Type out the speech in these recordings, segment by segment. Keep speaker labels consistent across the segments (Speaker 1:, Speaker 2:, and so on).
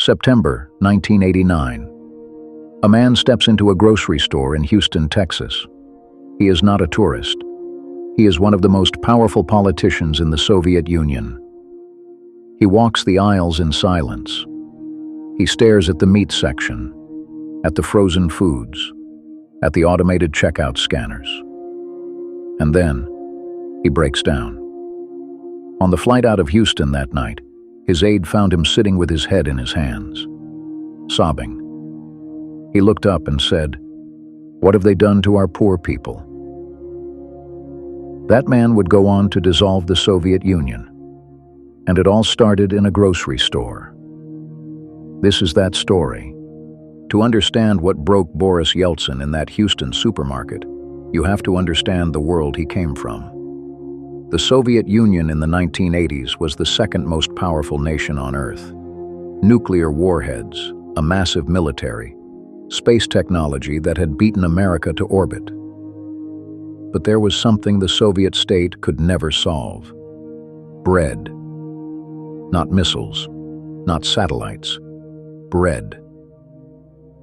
Speaker 1: September 1989. A man steps into a grocery store in Houston, Texas. He is not a tourist. He is one of the most powerful politicians in the Soviet Union. He walks the aisles in silence. He stares at the meat section, at the frozen foods, at the automated checkout scanners. And then, he breaks down. On the flight out of Houston that night, his aide found him sitting with his head in his hands, sobbing. He looked up and said, "What have they done to our poor people?" That man would go on to dissolve the Soviet Union, and it all started in a grocery store. This is that story. To understand what broke Boris Yeltsin in that Houston supermarket, you have to understand the world he came from. The Soviet Union in the 1980s was the second most powerful nation on Earth. Nuclear warheads, a massive military, space technology that had beaten America to orbit. But there was something the Soviet state could never solve. Bread. Not missiles, not satellites. Bread.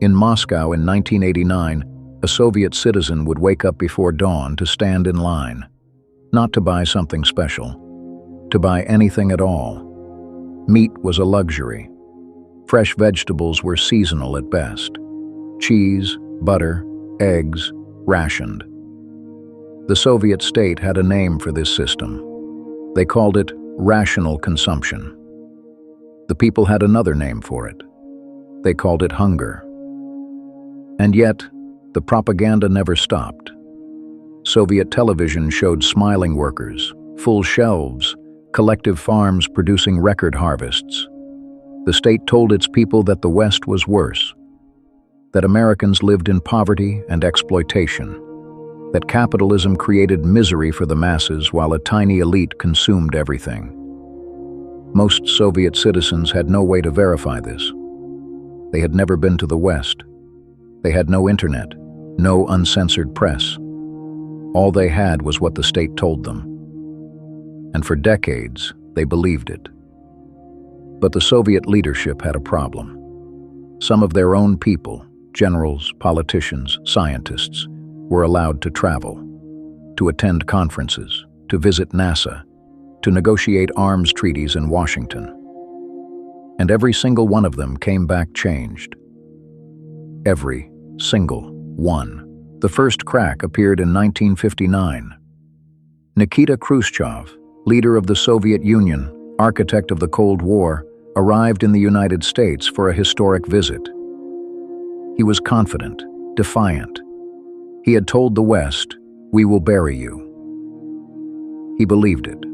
Speaker 1: In Moscow in 1989, a Soviet citizen would wake up before dawn to stand in line, not to buy something special, to buy anything at all. Meat was a luxury. Fresh vegetables were seasonal at best. Cheese, butter, eggs, rationed. The Soviet state had a name for this system. They called it rational consumption. The people had another name for it. They called it hunger. And yet, the propaganda never stopped. Soviet television showed smiling workers, full shelves, collective farms producing record harvests. The state told its people that the West was worse, that Americans lived in poverty and exploitation, that capitalism created misery for the masses while a tiny elite consumed everything. Most Soviet citizens had no way to verify this. They had never been to the West. They had no internet, no uncensored press. All they had was what the state told them. And for decades, they believed it. But the Soviet leadership had a problem. Some of their own people, generals, politicians, scientists, were allowed to travel, to attend conferences, to visit NASA, to negotiate arms treaties in Washington. And every single one of them came back changed. Every single one. The first crack appeared in 1959. Nikita Khrushchev, leader of the Soviet Union, architect of the Cold War, arrived in the United States for a historic visit. He was confident, defiant. He had told the West, "We will bury you." He believed it.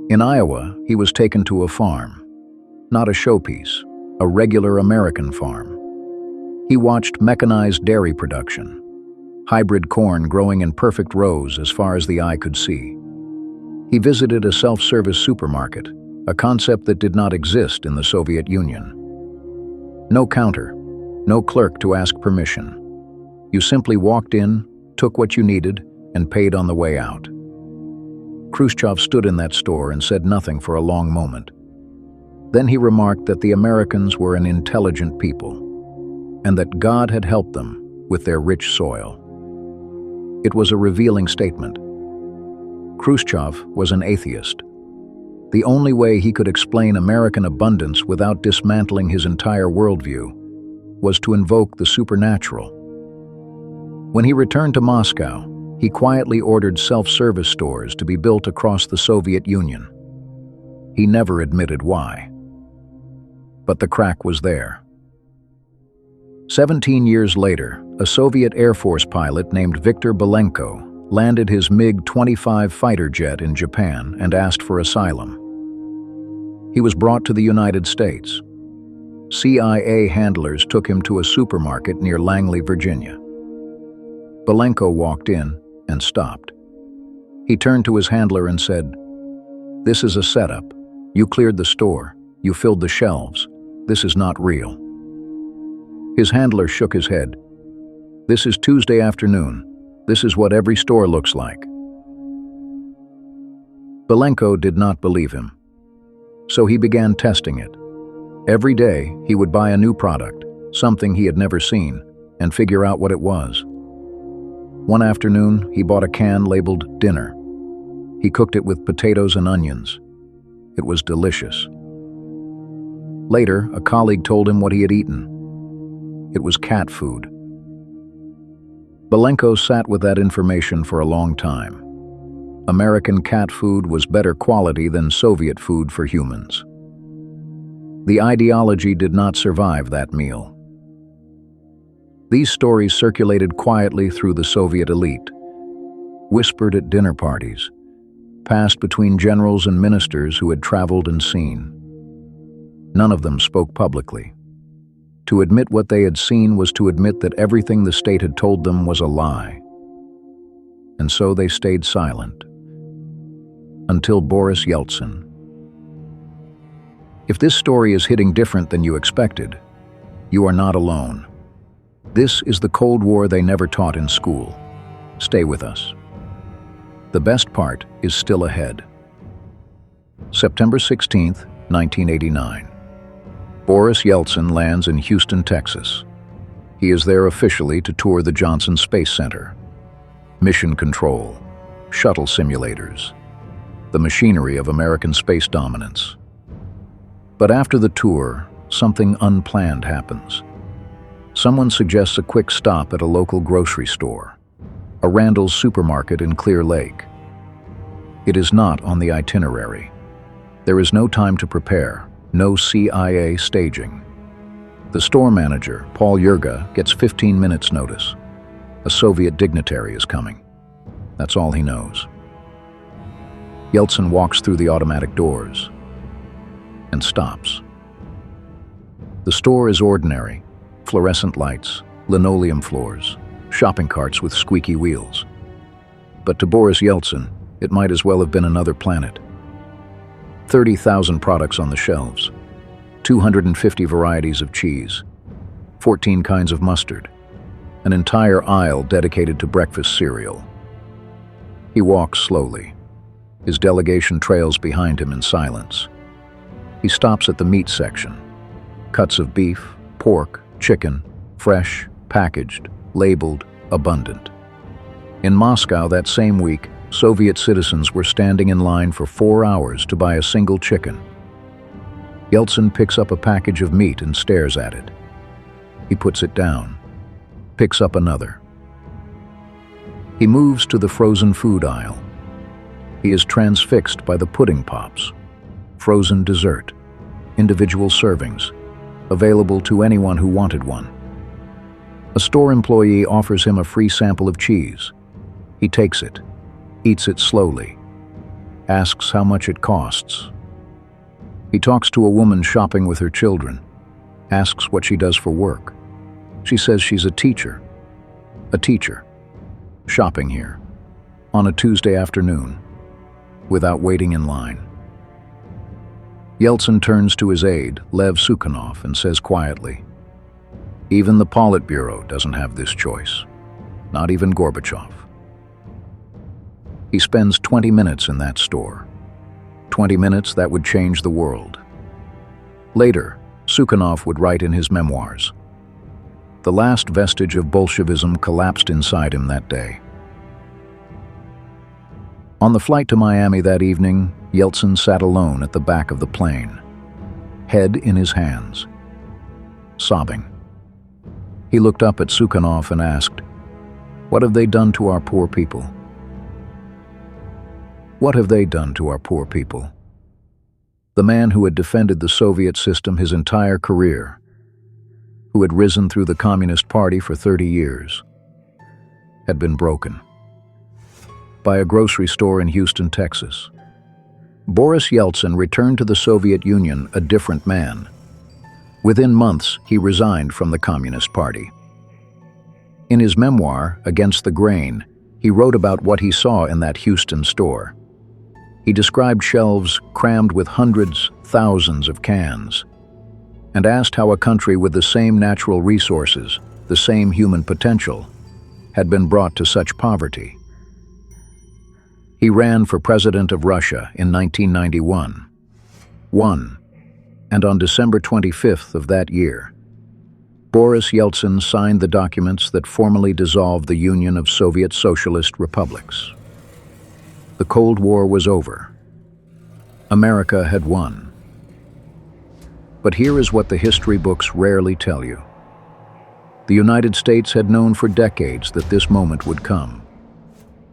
Speaker 1: In Iowa, he was taken to a farm. Not a showpiece, a regular American farm. He watched mechanized dairy production, hybrid corn growing in perfect rows as far as the eye could see. He visited a self-service supermarket, a concept that did not exist in the Soviet Union. No counter, no clerk to ask permission. You simply walked in, took what you needed, and paid on the way out. Khrushchev stood in that store and said nothing for a long moment. Then he remarked that the Americans were an intelligent people, and that God had helped them with their rich soil. It was a revealing statement. Khrushchev was an atheist. The only way he could explain American abundance without dismantling his entire worldview was to invoke the supernatural. When he returned to Moscow, he quietly ordered self-service stores to be built across the Soviet Union. He never admitted why. But the crack was there. 17 years later, a Soviet Air Force pilot named Viktor Belenko landed his MiG-25 fighter jet in Japan and asked for asylum. He was brought to the United States. CIA handlers took him to a supermarket near Langley, Virginia. Belenko walked in and stopped. He turned to his handler and said, "This is a setup. You cleared the store. You filled the shelves. This is not real." His handler shook his head. "This is Tuesday afternoon. This is what every store looks like." Belenko did not believe him. So he began testing it. Every day, he would buy a new product, something he had never seen, and figure out what it was. One afternoon, he bought a can labeled dinner. He cooked it with potatoes and onions. It was delicious. Later, a colleague told him what he had eaten. It was cat food. Belenko sat with that information for a long time. American cat food was better quality than Soviet food for humans. The ideology did not survive that meal. These stories circulated quietly through the Soviet elite, whispered at dinner parties, passed between generals and ministers who had traveled and seen. None of them spoke publicly. To admit what they had seen was to admit that everything the state had told them was a lie. And so they stayed silent. Until Boris Yeltsin. If this story is hitting different than you expected, you are not alone. This is the Cold War they never taught in school. Stay with us. The best part is still ahead. September 16th, 1989. Boris Yeltsin lands in Houston, Texas. He is there officially to tour the Johnson Space Center. Mission control, shuttle simulators, the machinery of American space dominance. But after the tour, something unplanned happens. Someone suggests a quick stop at a local grocery store, a Randall's supermarket in Clear Lake. It is not on the itinerary. There is no time to prepare, no CIA staging. The store manager, Paul Yurga, gets 15 minutes notice. A Soviet dignitary is coming. That's all he knows. Yeltsin walks through the automatic doors and stops. The store is ordinary. Fluorescent lights, linoleum floors, shopping carts with squeaky wheels. But to Boris Yeltsin, it might as well have been another planet. 30,000 products on the shelves, 250 varieties of cheese, 14 kinds of mustard, an entire aisle dedicated to breakfast cereal. He walks slowly. His delegation trails behind him in silence. He stops at the meat section. Cuts of beef, pork, chicken, fresh, packaged, labeled, abundant. In Moscow that same week, Soviet citizens were standing in line for 4 hours to buy a single chicken. Yeltsin picks up a package of meat and stares at it. He puts it down, picks up another. He moves to the frozen food aisle. He is transfixed by the pudding pops, frozen dessert, individual servings, available to anyone who wanted one. A store employee offers him a free sample of cheese. He takes it, eats it slowly, asks how much it costs. He talks to a woman shopping with her children, asks what she does for work. She says she's a teacher. A teacher, shopping here, on a Tuesday afternoon, without waiting in line. Yeltsin turns to his aide, Lev Sukhanov, and says quietly, "Even the Politburo doesn't have this choice, not even Gorbachev." He spends 20 minutes in that store. 20 minutes that would change the world. Later, Sukhanov would write in his memoirs, "The last vestige of Bolshevism collapsed inside him that day." On the flight to Miami that evening, Yeltsin sat alone at the back of the plane, head in his hands, sobbing. He looked up at Sukhanov and asked, "What have they done to our poor people? What have they done to our poor people?" The man who had defended the Soviet system his entire career, who had risen through the Communist Party for 30 years, had been broken by a grocery store in Houston, Texas. Boris Yeltsin returned to the Soviet Union a different man. Within months, he resigned from the Communist Party. In his memoir, Against the Grain, he wrote about what he saw in that Houston store. He described shelves crammed with hundreds, thousands of cans, and asked how a country with the same natural resources, the same human potential, had been brought to such poverty. He ran for president of Russia in 1991. Won. And on December 25th of that year, Boris Yeltsin signed the documents that formally dissolved the Union of Soviet Socialist Republics. The Cold War was over. America had won. But here is what the history books rarely tell you. The United States had known for decades that this moment would come.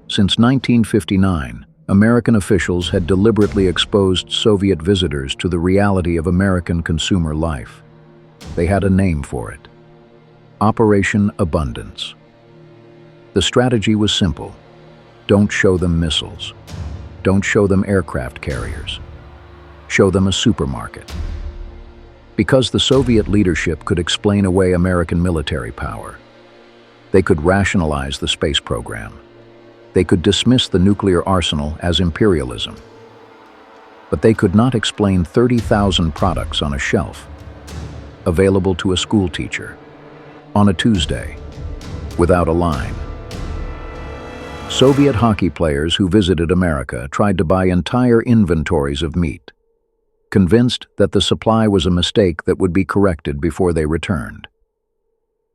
Speaker 1: Since 1959, American officials had deliberately exposed Soviet visitors to the reality of American consumer life. They had a name for it: Operation Abundance. The strategy was simple. Don't show them missiles. Don't show them aircraft carriers. Show them a supermarket. Because the Soviet leadership could explain away American military power, they could rationalize the space program. They could dismiss the nuclear arsenal as imperialism. But they could not explain 30,000 products on a shelf, available to a schoolteacher, on a Tuesday, without a line. Soviet hockey players who visited America tried to buy entire inventories of meat, convinced that the supply was a mistake that would be corrected before they returned.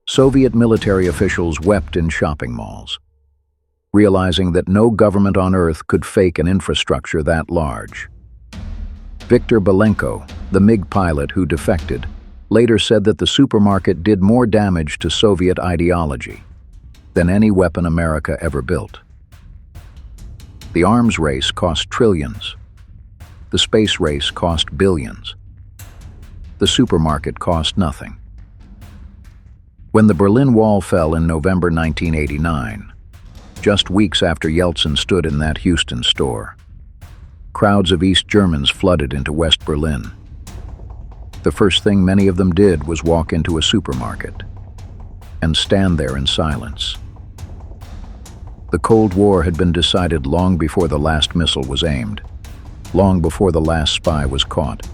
Speaker 1: Soviet military officials wept in shopping malls, realizing that no government on earth could fake an infrastructure that large. Viktor Belenko, the MiG pilot who defected, later said that the supermarket did more damage to Soviet ideology than any weapon America ever built. The arms race cost trillions. The space race cost billions. The supermarket cost nothing. When the Berlin Wall fell in November 1989, just weeks after Yeltsin stood in that Houston store, crowds of East Germans flooded into West Berlin. The first thing many of them did was walk into a supermarket and stand there in silence. The Cold War had been decided long before the last missile was aimed, long before the last spy was caught,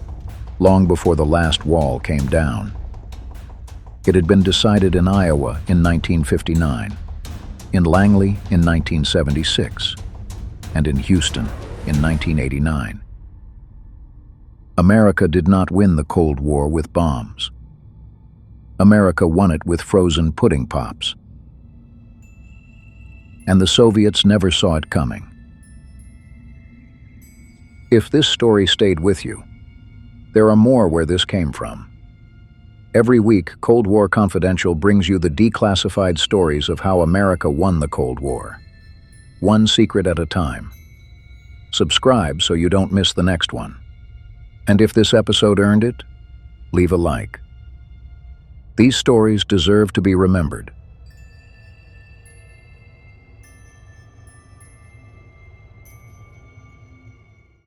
Speaker 1: long before the last wall came down. It had been decided in Iowa in 1959, in Langley in 1976, and in Houston in 1989. America did not win the Cold War with bombs. America won it with frozen pudding pops. And the Soviets never saw it coming. If this story stayed with you, there are more where this came from. Every week, Cold War Confidential brings you the declassified stories of how America won the Cold War, one secret at a time. Subscribe so you don't miss the next one. And if this episode earned it, leave a like. These stories deserve to be remembered.